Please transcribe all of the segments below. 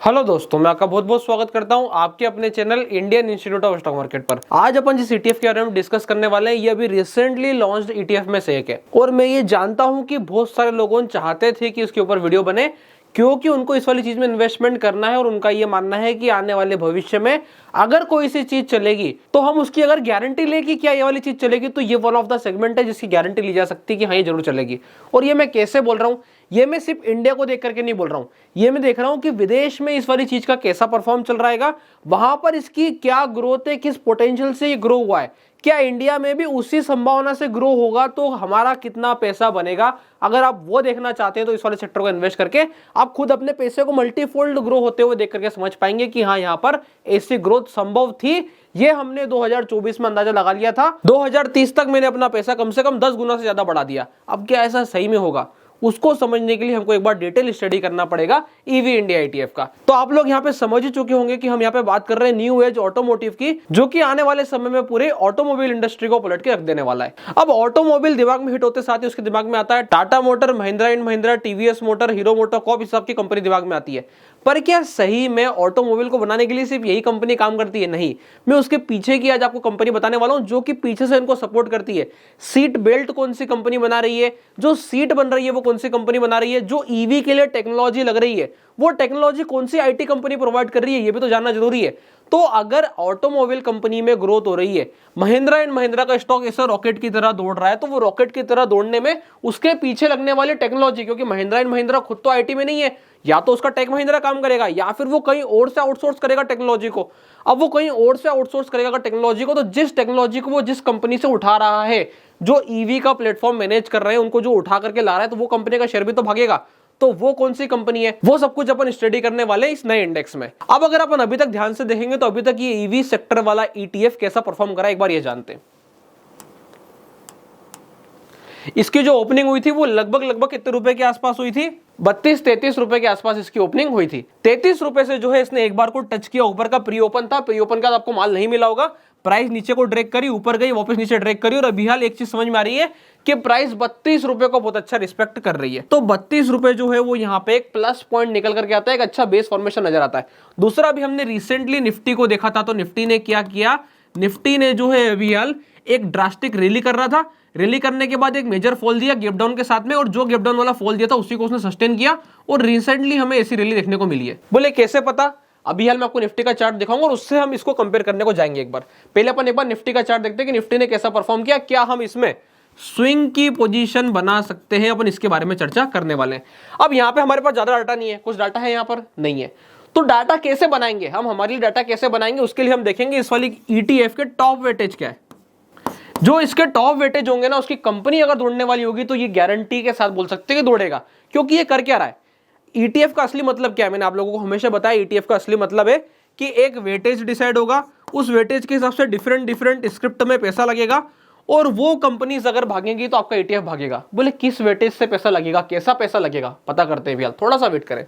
Hello दोस्तों, मैं आपका बहुत बहुत स्वागत करता हूं आपके अपने channel Indian institute of stock market पर। आज अपन जिस ईटीएफ के बारे में डिस्कस करने वाले हैं ये अभी रिसेंटली लॉन्च्ड ईटीएफ में से एक है और मैं ये जानता हूं कि बहुत सारे लोगों चाहते थे कि इसके ऊपर वीडियो बने क्योंकि उनको इस वाली चीज में इन्वेस्टमेंट करना है और उनका ये मानना है कि आने वाले भविष्य में अगर कोई सी चीज चलेगी तो हम उसकी अगर गारंटी ले कि क्या ये वाली चीज चलेगी तो ये वन ऑफ द सेगमेंट है जिसकी गारंटी ली जा सकती है कि हाँ ये जरूर चलेगी। और ये मैं कैसे बोल रहा हूँ, ये मैं सिर्फ इंडिया को देख करके नहीं बोल रहा हूँ, ये मैं देख रहा हूँ कि विदेश में इस वाली चीज का कैसा परफॉर्म चल रहेगा, वहां पर इसकी क्या ग्रोथ है, किस पोटेंशियल से ये ग्रो हुआ है, क्या इंडिया में भी उसी संभावना से ग्रो होगा तो हमारा कितना पैसा बनेगा। अगर आप वो देखना चाहते हैं तो इस वाले सेक्टर को इन्वेस्ट करके आप खुद अपने पैसे को मल्टीफोल्ड ग्रो होते हुए देख करके समझ पाएंगे कि हाँ यहाँ पर ऐसी ग्रोथ संभव थी। ये हमने 2024 में अंदाजा लगा लिया था, 2030 तक मैंने अपना पैसा कम से कम 10 गुना से ज्यादा बढ़ा दिया। अब क्या ऐसा सही में होगा, उसको समझने के लिए हमको एक बार डिटेल स्टडी करना पड़ेगा ईवी इंडिया ईटीएफ का। तो आप लोग यहाँ पे समझ ही चुके होंगे कि हम यहाँ पे बात कर रहे हैं न्यू एज ऑटोमोटिव की, जो कि आने वाले समय में पूरे ऑटोमोबाइल इंडस्ट्री को पलट के रख देने वाला है। अब ऑटोमोबाइल दिमाग में हिट होते साथ ही उसके दिमाग में आता है Tata motor, Mahindra and Mahindra, TVS motor, hero motor Corp, इस सब की कंपनी दिमाग में आती है। पर क्या सही में ऑटोमोबाइल को बनाने के लिए सिर्फ यही कंपनी काम करती है? नहीं, मैं उसके पीछे की आज आपको कंपनी बताने वाला हूं जो कि पीछे से इनको सपोर्ट करती है। सीट बेल्ट कौन सी कंपनी बना रही है, जो सीट बन रही है वो कौन सी कंपनी बना रही है, जो ईवी के लिए टेक्नोलॉजी लग रही है वो टेक्नोलॉजी कौन सी आईटी कंपनी प्रोवाइड कर रही है, ये भी तो जानना जरूरी है। तो अगर ऑटोमोबाइल कंपनी में ग्रोथ हो रही है, महिंद्रा एंड महिंद्रा का स्टॉक ऐसा रॉकेट की तरह दौड़ रहा है, तो वो रॉकेट की तरह दौड़ने में उसके पीछे लगने वाली टेक्नोलॉजी, क्योंकि महिंद्रा एंड महिंद्रा खुद तो आईटी में नहीं है, या तो उसका टेक महिंद्रा काम करेगा या फिर वो कहीं और से आउटसोर्स करेगा टेक्नोलॉजी को। अब वो कहीं और से आउटसोर्स करेगा टेक्नोलॉजी को, तो जिस टेक्नोलॉजी को वो जिस कंपनी से उठा रहा है, जो ईवी का प्लेटफॉर्म मैनेज कर रहे हैं, उनको जो उठा करके ला रहा है, तो वो कंपनी का शेयर भी तो भागेगा। तो वो कौन सी कंपनी है, वो सब कुछ अपन स्टडी करने वाले इस नए इंडेक्स में। अब अगर अपन अभी तक ध्यान से देखेंगे तो अभी तक ये ईवी सेक्टर वाला ईटीएफ कैसा परफॉर्म करा एक बार ये जानते हैं। इसकी जो ओपनिंग हुई थी वो लगभग कितने रुपए के आसपास हुई थी, 32-33 रुपए के आसपास इसकी ओपनिंग हुई थी। 33 रुपए से जो है इसने एक बार को टच किया, ऊपर का प्री ओपन था, प्री ओपन का आपको माल नहीं मिला होगा, प्राइस नीचे को ड्रैग करी, ऊपर गई, वापस नीचे ड्रैग करी, और अभी हाल एक चीज समझ में आ रही है कि प्राइस 32 रुपए को बहुत अच्छा रिस्पेक्ट कर रही है। तो 32 रुपए जो है वो यहाँ पे एक प्लस पॉइंट निकल करके आता है, एक अच्छा बेस फॉर्मेशन नजर आता है। दूसरा भी हमने रिसेंटली निफ्टी को देखा था, तो निफ्टी ने क्या किया, निफ्टी ने जो है अभी हाल एक ड्रास्टिक रैली कर रहा था, रैली करने के बाद एक मेजर फॉल दिया गैप डाउन के साथ में, और जो गैप डाउन वाला फॉल दिया था उसी को उसने सस्टेन किया, और रिसेंटली हमें ऐसी रैली देखने को मिली है। बोले कैसे पता, अभी हाल मैं आपको निफ्टी का चार्ट दिखाऊंगा और उससे हम इसको कंपेयर करने को जाएंगे। एक बार पहले अपन एक बार निफ्टी का चार्ट देखते हैं कि निफ्टी ने कैसा परफॉर्म किया, क्या हम इसमें स्विंग की पोजीशन बना सकते हैं, अपन इसके बारे में चर्चा करने वाले हैं। अब यहाँ पे हमारे पास ज्यादा डाटा नहीं है, कुछ डाटा है यहाँ पर नहीं है, तो डाटा कैसे बनाएंगे हम, हमारे लिए डाटा कैसे बनाएंगे, उसके लिए हम देखेंगे इस वाली ईटीएफ के टॉप वेटेज क्या है। जो इसके टॉप वेटेज होंगे ना, उसकी कंपनी अगर दौड़ने वाली होगी तो ये गारंटी के साथ बोल सकते हैं कि दौड़ेगा। क्योंकि ये कर क्या रहा है, ईटीएफ का असली मतलब क्या है, मैंने आप लोगों को हमेशा बताया ईटीएफ का असली मतलब है कि एक वेटेज डिसाइड होगा, उस वेटेज के हिसाब से डिफरेंट स्क्रिप्ट में पैसा लगेगा, और वो कंपनीज अगर भागेंगी तो आपका ईटीएफ भागेगा। बोले किस वेटेज से पैसा लगेगा, कैसा पैसा लगेगा, पता करते हैं भैया, थोड़ा सा वेट करें।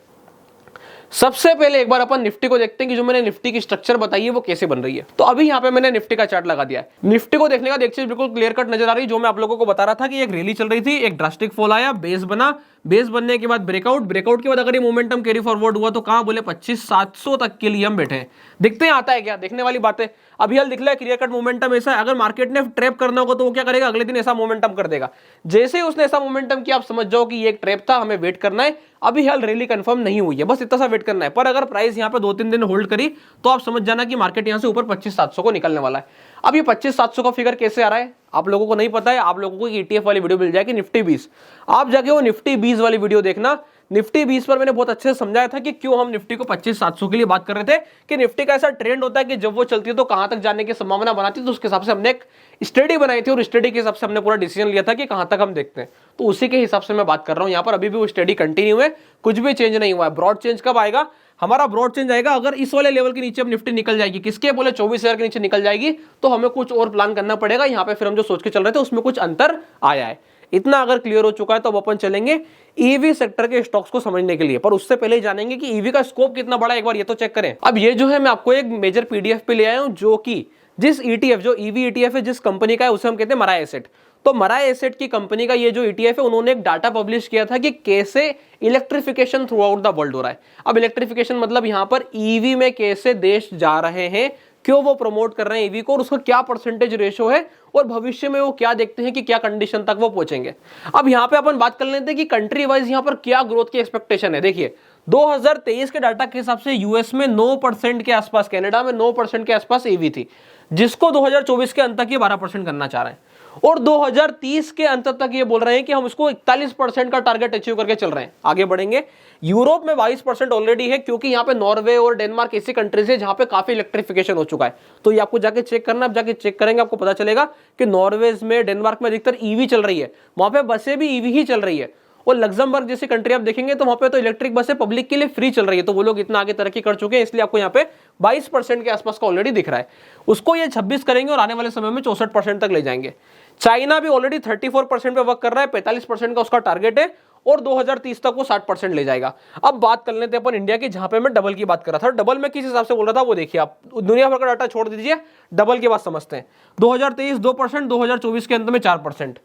सबसे पहले एक बार अपन निफ्टी को देखते हैं कि जो मैंने निफ्टी की स्ट्रक्चर बताई है वो कैसे बन रही है। तो अभी यहाँ पे मैंने निफ्टी का चार्ट लगा दिया है। निफ्टी को देखने का एक चीज बिल्कुल क्लियर कट नजर आ रही है, जो मैं आप लोगों को बता रहा था कि एक रैली चल रही थी, एक ड्रास्टिक फॉल आया, बेस बना, बेस बनने के बाद ब्रेकआउट के बाद अगर ये मोमेंटम कैरी फॉरवर्ड हुआ तो कहां, बोले 25,700 तक के लिए हम बैठे हैं। देखते हैं आता है क्या, देखने वाली बात है। अभी हाल दिख रहा है क्लियर कट मोमेंटम ऐसा है, अगर मार्केट ने ट्रैप करना होगा तो वो क्या करेगा, अगले दिन ऐसा मोमेंटम कर देगा। जैसे ही उसने ऐसा मोमेंटम किया आप समझ जाओ कि ये एक ट्रैप था, हमें वेट करना है। अभी हाल रैली कंफर्म नहीं हुई है, बस इतना सा वेट करना है। पर अगर प्राइस यहाँ पे 2-3 दिन होल्ड करी तो आप समझ जाना कि मार्केट यहाँ से ऊपर 25,700 को निकलने वाला है। अब ये 25,700 का फिगर कैसे आ रहा है आप लोगों को नहीं पता है, आप लोगों को ईटीएफ वाली वीडियो मिल जाएगी निफ्टी 20, आप जाके वो निफ्टी 20 वाली वीडियो देखना। निफ्टी 20 पर मैंने बहुत अच्छे से समझाया था कि क्यों हम निफ्टी को 25,700 के लिए बात कर रहे थे, कि निफ्टी का ऐसा ट्रेंड होता है कि जब वो चलती है तो कहां तक जाने की संभावना बनाती है, तो उसके हिसाब से हमने एक स्टडी बनाई थी, और स्टडी के हिसाब से हमने पूरा डिसीजन लिया था कि कहां तक हम देखते हैं। तो उसी के हिसाब से मैं बात कर रहा हूं यहाँ पर, अभी भी वो स्टडी कंटिन्यू है, कुछ भी चेंज नहीं हुआ है। ब्रॉड चेंज कब आएगा, हमारा ब्रॉड चेंज आएगा अगर इस वाले लेवल के नीचे अब निफ्टी निकल जाएगी, किसके, बोले 24,000 के नीचे निकल जाएगी, तो हमें कुछ और प्लान करना पड़ेगा। यहाँ पे फिर हम जो सोच के चल रहे थे उसमें कुछ अंतर आया है। इतना अगर क्लियर हो चुका है तो अब अपन चलेंगे ईवी सेक्टर के स्टॉक्स को समझने के लिए, पर उससे पहले जानेंगे कि ईवी का स्कोप कितना बड़ा है, एक बार ये तो चेक करें। अब ये जो है मैं आपको एक मेजर पीडीएफ पे ले आया हूं, जो कि जिस ETF जो EV ETF है जिस कंपनी का है उसे हम कहते हैं मराई एसेट। तो मराई एसेट की कंपनी का ये जो ETF है उन्होंने एक डाटा पब्लिश किया था कि कैसे electrification through out the world हो रहा है। अब इलेक्ट्रिफिकेशन मतलब यहां पर EV में कैसे देश जा रहे हैं, क्यों वो प्रमोट कर रहे हैं ईवी को और उसका क्या परसेंटेज रेशो है और भविष्य में वो क्या देखते हैं कि क्या कंडीशन तक वो पहुंचेंगे। अब यहां पे अपन बात कर लेते हैं कि कंट्री वाइज यहां पर क्या ग्रोथ की एक्सपेक्टेशन है। देखिए 2023 के डाटा के हिसाब से यूएस में 9% के आसपास, कनाडा में 9% के आसपास ईवी थी, जिसको 2024 के अंत तक ये 12% करना चाह रहे हैं और 2030 के अंत तक ये बोल रहे हैं कि हम इसको 41% का टारगेट अचीव करके चल रहे हैं, आगे बढ़ेंगे। यूरोप में 22% ऑलरेडी है क्योंकि यहाँ पे नॉर्वे और डेनमार्क ऐसी कंट्रीज है जहां पे काफी इलेक्ट्रिफिकेशन हो चुका है। तो ये आपको जाके चेक करना, आप जाके चेक करेंगे आपको पता चलेगा कि नॉर्वेज में, डेनमार्क में अधिकतर ईवी चल रही है, वहां पे बसें भी ईवी ही चल रही है। और लग्जमबर्ग जैसी कंट्री आप देखेंगे तो वहां पे तो इलेक्ट्रिक बसें पब्लिक के लिए फ्री चल रही है। तो वो लोग इतना आगे तरक्की कर चुके हैं, इसलिए आपको यहाँ पे 22% के आसपास का ऑलरेडी दिख रहा है। उसको ये 26 करेंगे और आने वाले समय में 64% तक ले जाएंगे। चाइना भी ऑलरेडी 34% पे वर्क कर रहा है, 45% का उसका टारगेट है और 2030 तक वो 60% ले जाएगा। अब बात कर लेते हैं अपन इंडिया की, जहां पे मैं डबल की बात कर रहा था। डबल में किस हिसाब से बोल रहा था वो देखिए, आप दुनिया भर का डाटा छोड़ दीजिए, डबल की बात समझते हैं। 2023 2%, 2024 के अंत में 4%।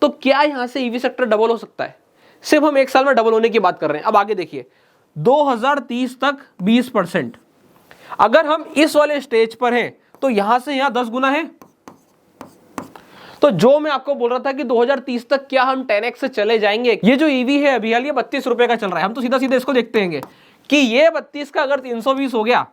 तो क्या यहां से ईवी सेक्टर डबल हो सकता है? सिर्फ हम एक साल में डबल होने की बात कर रहे हैं। अब आगे देखिए 2030 तक 20%। अगर हम इस वाले स्टेज पर हैं तो यहां से यहां 10 गुना है। तो जो मैं आपको बोल रहा था कि 2030 तक क्या हम 10x से चले जाएंगे। ये जो ईवी है अभी हाल ये 32 रुपए का चल रहा है। हम तो सीधा सीधा इसको देखते हैं कि ये 32 का अगर 320 हो गया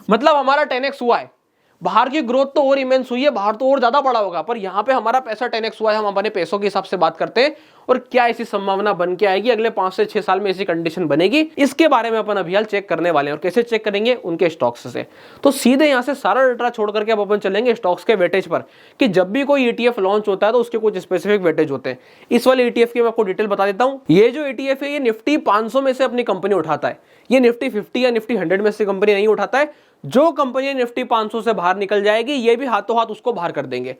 मतलब हमारा 10x हुआ है। बाहर की ग्रोथ तो और इमेंस हुई है, बाहर तो और ज्यादा बड़ा होगा, पर यहां पे हमारा पैसा 10x हुआ है। हम अपने पैसों के हिसाब से बात करते हैं और क्या ऐसी संभावना बन के आएगी अगले 5 से 6 साल में ऐसी कंडीशन बनेगी, इसके बारे में अपन अभी हाल चेक करने वाले हैं। और कैसे चेक करेंगे? उनके स्टॉक्स से। तो सीधे यहां से सारा डाटा छोड़ करके अब अपन चलेंगे स्टॉक्स के वेटेज पर, कि जब भी कोई ETF लॉन्च होता है तो उसके कुछ स्पेसिफिक वेटेज होते हैं। इस वाले ETF की मैं आपको डिटेल बता देता हूं। ये जो ETF है ये निफ्टी 500 में से अपनी कंपनी उठाता है, ये निफ्टी 50 या निफ्टी 100 में से कंपनी नहीं उठाता है। जो कंपनी निफ्टी 500 से बाहर निकल जाएगी ये भी हाथों हाथ उसको बाहर कर देंगे।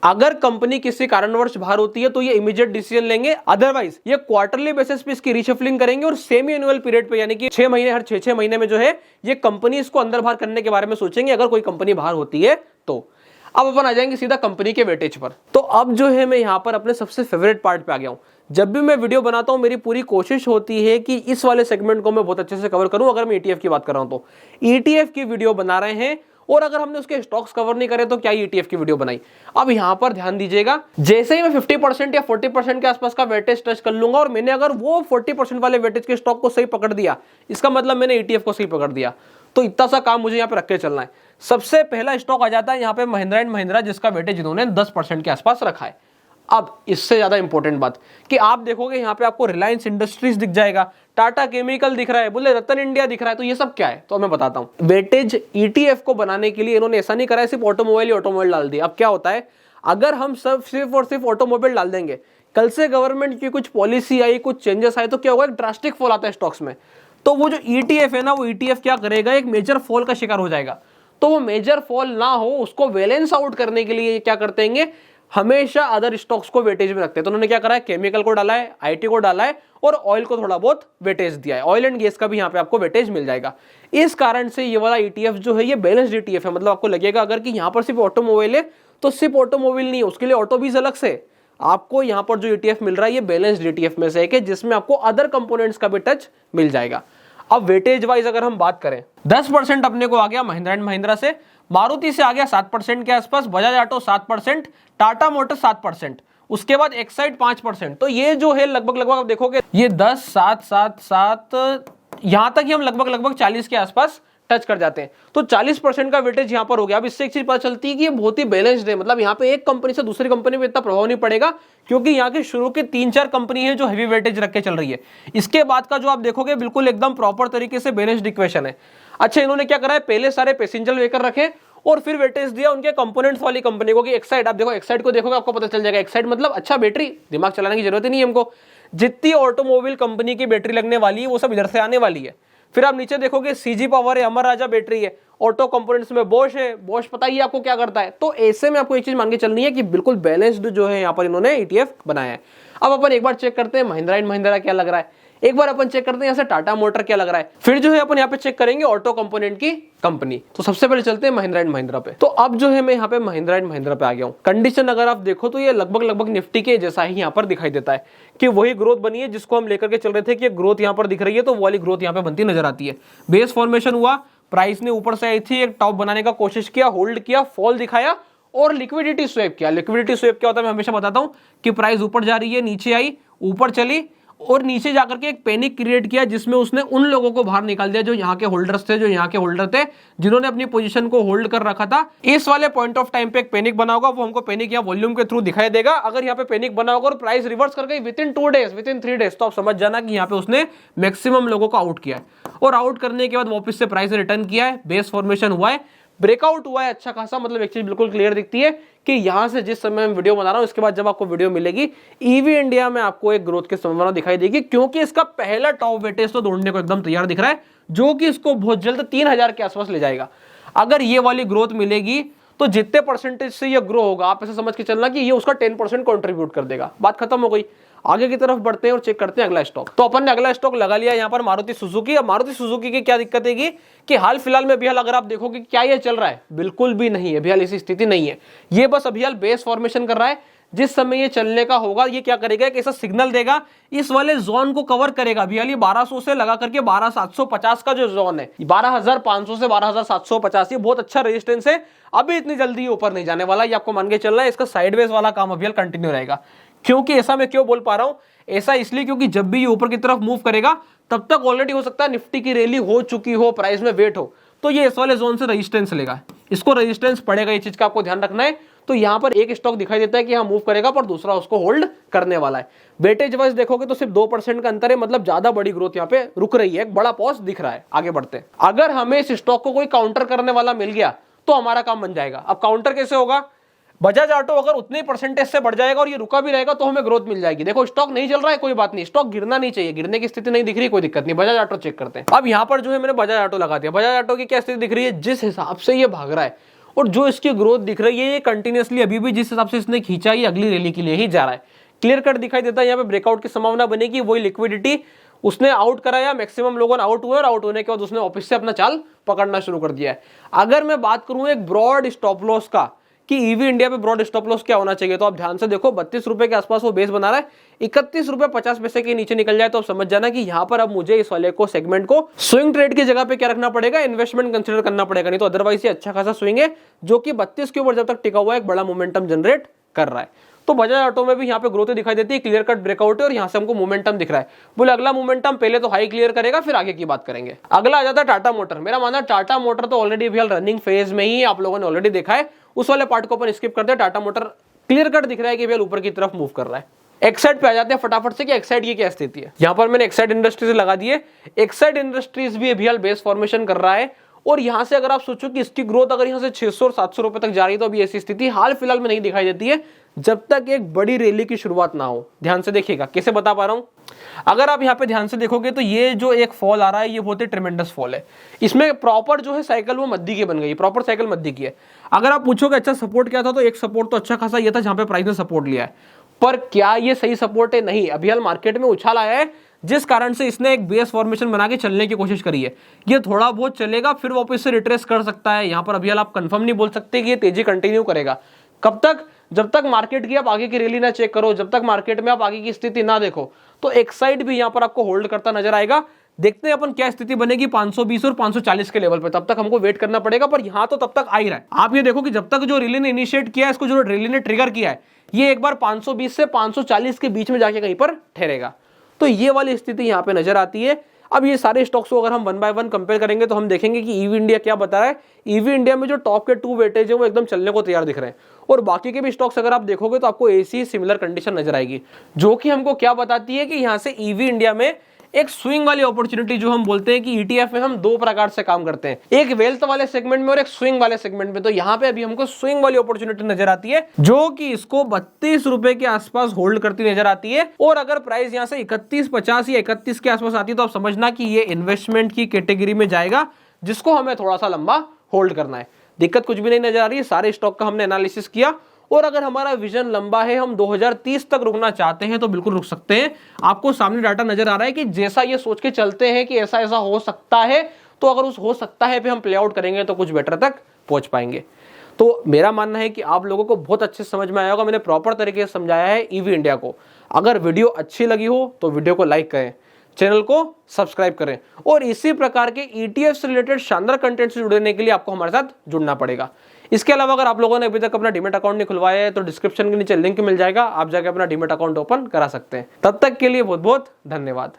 अगर कंपनी किसी कारणवश बाहर होती है तो ये इमीडिएट डिसीजन लेंगे, अदरवाइज ये क्वार्टरली बेसिस पे इसकी रीशफलिंग करेंगे और सेमी एनुअल पीरियड पे यानी कि 6 महीने, हर 6 महीने में जो है ये कंपनी इसको अंदर बाहर करने के बारे में सोचेंगे अगर कोई कंपनी बाहर होती है तो। अब अपन आ जाएंगे सीधा कंपनी के वेटेज पर। तो अब जो है मैं यहां पर अपने सबसे फेवरेट पार्ट पे आ गया हूं। जब भी मैं वीडियो बनाता हूं मेरी पूरी कोशिश होती है कि इस वाले सेगमेंट को मैं बहुत अच्छे से कवर करूं। अगर मैं ETF की बात कर रहा हूं तो ETF की वीडियो बना रहे हैं और अगर हमने उसके स्टॉक्स कवर नहीं करे तो क्या ETF की वीडियो बनाई। अब यहां पर ध्यान दीजिएगा, जैसे ही मैं 50% या 40% के आसपास का वेटेज टच कर लूंगा और मैंने अगर वो 40% वाले वेटेज के स्टॉक को सही पकड़ दिया, इसका मतलब मैंने ETF को सही पकड़ दिया। तो इतना सा काम मुझे यहाँ पे रख के चलना है। सबसे पहला स्टॉक आ जाता है यहाँ पे महिंद्रा एंड महिंद्रा, जिसका वेटेज इन्होंने 10% के आसपास रखा है। अब इससे ज्यादा इंपॉर्टेंट बात कि आप देखोगे यहाँ पे आपको रिलायंस इंडस्ट्रीज दिख जाएगा, टाटा केमिकल दिख रहा है, बोले रतन इंडिया दिख रहा है। तो ये सब क्या है तो मैं बताता हूँ। वेटेज ETF को बनाने के लिए इन्होंने ऐसा नहीं करा है सिर्फ ऑटोमोबाइल ही ऑटोमोबाइल डाल दिया। अब क्या होता है अगर हम सब सिर्फ और सिर्फ ऑटोमोबाइल डाल देंगे, कल से गवर्नमेंट की कुछ पॉलिसी आई, कुछ चेंजेस आए तो क्या होगा, एक ड्रास्टिक फॉल आता है स्टॉक्स में। तो वो जो ETF है ना, वो ETF क्या करेगा, एक मेजर फॉल का शिकार हो जाएगा। तो वो मेजर फॉल ना हो उसको बैलेंस आउट करने के लिए क्या करते हैं, हमेशा अदर स्टॉक्स को वेटेज में रखते हैं। तो उन्होंने क्या करा है, केमिकल को डाला है, IT को डाला है और ऑयल को थोड़ा बहुत वेटेज दिया है। ऑयल एंड गैस का भी यहाँ पे आपको वेटेज मिल जाएगा। इस कारण से ये वाला ETF जो है ये बैलेंस्ड ETF है। मतलब आपको लगेगा अगर कि यहाँ पर सिर्फ ऑटोमोबाइल है तो सिर्फ ऑटोमोबाइल नहीं है, उसके लिए ऑटो भी अलग से। आपको यहाँ पर जो ETF मिल रहा है ये बैलेंस्ड ETF में से एक है, जिसमें आपको अदर कंपोनेंट्स का भी टच मिल जाएगा। अब वेटेज वाइज अगर हम बात करें, 10% अपने को आ गया महिंद्रा एंड महिंद्रा से, मारुति से आ गया 7% के आसपास, बजाज ऑटो 7%, टाटा मोटर्स 7%, उसके बाद एक्साइड 5%। तो ये जो है लगभग आप देखोगे ये 10, 7, 7, 7 यहां तक ही हम लगभग 40 के आसपास टच कर जाते हैं। तो 40% का वेटेज यहां पर हो गया। अब इससे एक चीज पता चलती है कि ये बहुत ही बैलेंस्ड है। मतलब यहां पे एक कंपनी से दूसरी कंपनी में इतना प्रभाव नहीं पड़ेगा क्योंकि यहाँ के शुरू के 3-4 कंपनी है जो हेवी वेटेज रख के चल रही है। इसके बाद का जो आप देखोगे बिल्कुल एकदम प्रॉपर तरीके से बैलेंस्ड इक्वेशन है। अच्छा, इन्होंने क्या करा है, पहले सारे पैसेंजर व्हीकल रखे और फिर वेटेज दिया उनके कंपोनेंट्स वाली कंपनी को कि एक्साइड। आप देखो एक्साइड को देखोगे आपको पता चल जाएगा, एक्साइड मतलब अच्छा बैटरी, दिमाग चलाने की जरूरत ही नहीं है हमको। जितनी ऑटोमोबाइल कंपनी की बैटरी लगने वाली है वो सब इधर से आने वाली है। फिर आप नीचे देखोगे CG पावर है, अमर राजा बैटरी है, ऑटो कंपोनेंट्स में बोश है, बोश पता ही आपको क्या करता है। तो ऐसे में आपको एक चीज मान के चलनी है कि बिल्कुल बैलेंस्ड जो है यहाँ पर इन्होंने ETF बनाया है। अब अपन एक बार चेक करते हैं महिंद्रा एंड महिंद्रा क्या लग रहा है। एक बार अपन चेक करते हैं यहाँ से टाटा मोटर क्या लग रहा है, फिर जो है अपन यहाँ पे चेक करेंगे ऑटो कंपोनेंट की कंपनी। तो सबसे पहले चलते हैं महिंद्रा एंड महिंद्रा पे। तो अब जो है मैं यहाँ पे महिंद्रा एंड महिंद्रा पे आ गया हूँ। कंडीशन अगर आप देखो तो ये लगभग निफ्टी के जैसा ही यहाँ पर दिखाई देता है कि वही ग्रोथ बनी है जिसको हम लेकर के चल रहे थे कि ग्रोथ यहाँ पर दिख रही है, तो वो वाली ग्रोथ यहाँ पे बनती नजर आती है। बेस फॉर्मेशन हुआ, प्राइस ने ऊपर से आई थी, एक टॉप बनाने का कोशिश किया, होल्ड किया, फॉल दिखाया और लिक्विडिटी स्वेप किया। लिक्विडिटी स्वेप क्या होता है मैं हमेशा बताता हूं कि प्राइस ऊपर जा रही है, नीचे आई, ऊपर चली और नीचे जाकर के एक पैनिक क्रिएट किया जिसमें उसने उन लोगों को बाहर निकाल दिया जो यहाँ के होल्डर्स थे, जिन्होंने अपनी पोजीशन को होल्ड कर रखा था। इस वाले पॉइंट ऑफ टाइम पे एक पैनिक बना होगा, वो हमको पैनिक या वॉल्यूम के थ्रू दिखाई देगा। अगर यहाँ पे पैनिक बना होगा और प्राइस रिवर्स कर गई with in 2 days, with in 3 days, तो आप समझ जाना कि यहाँ पे उसने मैक्सिमम लोगों को आउट किया है और आउट करने के बाद वापस से प्राइस रिटर्न किया है, बेस फॉर्मेशन हुआ है, ब्रेकआउट हुआ है अच्छा खासा। मतलब एक चीज बिल्कुल क्लियर दिखती है कि यहां से जिस समय मैं वीडियो बना रहा हूं इसके बाद जब आपको वीडियो मिलेगी ईवी इंडिया में आपको एक ग्रोथ की संभावना दिखाई देगी, क्योंकि इसका पहला टॉप वेटेज तो ढूंढने को एकदम तैयार दिख रहा है जो कि इसको बहुत जल्द 3000 के आसपास ले जाएगा। अगर ये वाली ग्रोथ मिलेगी तो जितने परसेंटेज से ये ग्रो होगा आप ऐसे समझ के चलना कि ये उसका 10% कंट्रीब्यूट कर देगा। बात खत्म हो गई। आगे की तरफ बढ़ते हैं और चेक करते हैं अगला स्टॉक। तो अपन ने अगला स्टॉक लगा लिया यहाँ पर मारुति सुजुकी। अब मारुति सुजुकी की क्या दिक्कत है कि हाल फिलहाल में अभी अगर आप देखोगे क्या ये चल रहा है, बिल्कुल भी नहीं है अभी हाल, ऐसी स्थिति नहीं है। ये बस अभी हाल बेस फॉर्मेशन कर रहा है। जिस समय ये चलने का होगा ये क्या करेगा, एक ऐसा सिग्नल देगा, इस वाले जोन को कवर करेगा। अभी हाल ये 1200 से लगा करके 12750 का जो जोन है, 12500 से 12750, ये बहुत अच्छा रेजिस्टेंस है। अभी इतनी जल्दी ऊपर नहीं जाने वाला, ये आपको मान के चलना है। इसका साइडवेज वाला काम अभी हाल कंटिन्यू रहेगा। क्योंकि ऐसा मैं क्यों बोल पा रहा हूं, ऐसा इसलिए क्योंकि जब भी ये ऊपर की तरफ मूव करेगा तब तक ऑलरेडी हो सकता है निफ्टी की रैली हो चुकी हो, प्राइस में वेट हो, तो ये इस वाले जोन से रेजिस्टेंस लेगा, इसको रेजिस्टेंस पड़ेगा। ये चीज का आपको ध्यान रखना है। तो यहां पर एक स्टॉक दिखाई देता है कि यहां मूव करेगा पर दूसरा उसको होल्ड करने वाला है। वेटेज वाइज देखोगे तो सिर्फ 2% का अंतर है, मतलब ज्यादा बड़ी ग्रोथ यहां पे रुक रही है, एक बड़ा पॉज दिख रहा है। आगे बढ़ते हैं। अगर हमें इस स्टॉक को कोई काउंटर करने वाला मिल गया तो हमारा काम बन जाएगा। अब काउंटर कैसे होगा, बजाज ऑटो अगर उतने परसेंटेज से बढ़ जाएगा और ये रुका भी रहेगा तो हमें ग्रोथ मिल जाएगी। देखो स्टॉक नहीं चल रहा है, कोई बात नहीं, स्टॉक गिरना नहीं चाहिए, गिरने की स्थिति नहीं दिख रही, कोई दिक्कत नहीं। बजाज ऑटो चेक करते हैं। अब यहाँ पर जो है मैंने बजाज ऑटो लगा दिया। बजाज ऑटो की क्या स्थिति दिख रही है, जिस हिसाब से ये भाग रहा है और जो इसकी ग्रोथ दिख रही है, ये कंटिन्यूअसली अभी भी जिस हिसाब से इसने खींचा ये अगली रैली के लिए ही जा रहा है। क्लियर कट दिखाई देता है यहाँ पे ब्रेकआउट की संभावना बनेगी। वही लिक्विडिटी उसने आउट कराया, मैक्सिमम लोगों ने आउट हुए और आउट होने के बाद उसने ऑफिस से अपना चाल पकड़ना शुरू कर दिया है। अगर मैं बात करूं एक ब्रॉड स्टॉप लॉस का कि ईवी इंडिया पे ब्रॉड स्टॉप लॉस क्या होना चाहिए, तो आप ध्यान से देखो 32 रुपए के आसपास वो बेस बना रहा है। 31 रुपए 50 पैसे के नीचे निकल जाए तो आप समझ जाना कि यहां पर अब मुझे इस वाले को सेगमेंट को स्विंग ट्रेड की जगह पे क्या रखना पड़ेगा, इन्वेस्टमेंट कंसीडर करना पड़ेगा। नहीं तो अदरवाइज ये अच्छा खासा स्विंग है जो कि 32 के ऊपर जब तक टिका हुआ है एक बड़ा मोमेंटम जनरेट कर रहा है। तो बजाज ऑटो में भी यहाँ पे ग्रोथ दिखाई देती है, क्लियर कट ब्रेकआउट है और यहाँ से हमको मोमेंटम दिख रहा है। बोले अगला मोमेंटम पहले तो हाई क्लियर करेगा फिर आगे की बात करेंगे। अगला आ जाता है टाटा मोटर। मेरा मानना टाटा मोटर तो ऑलरेडी अभी रनिंग फेज में ही आप लोगों ने ऑलरेडी देखा है, उस वाले पार्ट को अपन स्किप करते हैं। टाटा मोटर क्लियर कट दिख रहा है कि भैया ऊपर की तरफ मूव कर रहा है। एक्साइड पे आ जाते हैं फटाफट से कि एक्साइड की क्या स्थिति है। यहाँ पर मैंने एक्साइड इंडस्ट्रीज लगा दिए। एक्साइड इंडस्ट्रीज भी अभी बेस फॉर्मेशन कर रहा है और यहां से अगर आप सोचो कि इसकी ग्रोथ अगर यहां से 600 और 700 रुपए तक जा रही है तो अभी ऐसी स्थिति हाल फिलहाल में नहीं दिखाई देती है जब तक एक बड़ी रैली की शुरुआत ना हो। ध्यान से देखिएगा कैसे बता पा रहा हूं। अगर आप यहाँ पे ध्यान से देखोगे तो ये जो एक फॉल आ रहा है ये बहुत ही ट्रेमेंडस फॉल है। इसमें प्रॉपर जो है साइकिल वो मध्य की बन गई, प्रॉपर साइकिल मध्य की है। अगर आप पूछोगे अच्छा सपोर्ट क्या था, तो एक सपोर्ट तो अच्छा खासा ये था जहां पे प्राइस ने सपोर्ट लिया है, पर क्या ये सही सपोर्ट है, नहीं। अभी हाल मार्केट में उछाल आया है जिस कारण से इसने एक बेस फॉर्मेशन बना के चलने की कोशिश करी है। ये थोड़ा बहुत चलेगा फिर वापस से रिट्रेस कर सकता है। यहाँ पर अभी हाल आप कंफर्म नहीं बोल सकते कि ये तेजी कंटिन्यू करेगा। कब तक, जब तक मार्केट की आप आगे की रैली ना चेक करो, जब तक मार्केट में आप आगे की स्थिति ना देखो, तो एक साइड भी यहाँ पर आपको होल्ड करता नजर आएगा। देखते हैं अपन क्या स्थिति बनेगी 520 और 540 के लेवल पे, तब तक हमको वेट करना पड़ेगा। पर यहाँ तो तब तक आ ही रहा है। आप ये देखो कि जब तक जो रैली ने इनिशिएट किया है, इसको जो रैली ने ट्रिगर किया है, ये एक बार 520 से 540 के बीच में जाके कहीं पर ठहरेगा। तो ये वाली स्थिति यहाँ पे नजर आती है। अब ये सारे स्टॉक्स को अगर हम 1 बाय 1 कंपेयर करेंगे तो हम देखेंगे कि ईवी इंडिया क्या बता रहा है। ईवी इंडिया में जो टॉप के 2 वेटेज है वो एकदम चलने को तैयार दिख रहे हैं और बाकी के भी स्टॉक्स अगर आप देखोगे तो आपको ऐसी सिमिलर कंडीशन नजर आएगी, जो कि हमको क्या बताती है कि यहाँ से ईवी इंडिया में एक स्विंग वाली अपॉर्चुनिटी, जो हम बोलते हैं कि ईटीएफ में हम 2 प्रकार से काम करते हैं, एक वेल्थ वाले सेगमेंट में और एक स्विंग वाले सेगमेंट में। तो यहाँ पे अभी हमको स्विंग वाली अपॉर्चुनिटी नजर आती है जो कि इसको 32 रुपए के आसपास होल्ड करती नजर आती है। और अगर प्राइस यहाँ से 31.50 या 31 के आसपास आती है तो आप समझना कि ये इन्वेस्टमेंट की कैटेगरी में जाएगा, जिसको हमें थोड़ा सा लंबा होल्ड करना है। दिक्कत कुछ भी नहीं नजर आ रही है। सारे स्टॉक का हमने एनालिसिस किया और अगर हमारा विजन लंबा है, हम 2030 तक रुकना चाहते हैं तो बिल्कुल रुक सकते हैं। आपको सामने डाटा नजर आ रहा है कि जैसा ये सोच के चलते हैं कि ऐसा ऐसा हो सकता है, तो अगर उस हो सकता है पे हम प्ले आउट करेंगे तो कुछ बेटर तक पहुंच पाएंगे। तो मेरा मानना है कि आप लोगों को बहुत अच्छे समझ में आया होगा, मैंने प्रॉपर तरीके से समझाया है ईवी इंडिया को। अगर वीडियो अच्छी लगी हो तो वीडियो को लाइक करें, चैनल को सब्सक्राइब करें, और इसी प्रकार के ETF से रिलेटेड शानदार कंटेंट से जुड़ने के लिए आपको हमारे साथ जुड़ना पड़ेगा। इसके अलावा अगर आप लोगों ने अभी तक अपना डीमैट अकाउंट नहीं खुलवाया है तो डिस्क्रिप्शन के नीचे लिंक मिल जाएगा, आप जाकर अपना डीमैट अकाउंट ओपन करा सकते हैं। तब तक के लिए बहुत बहुत धन्यवाद।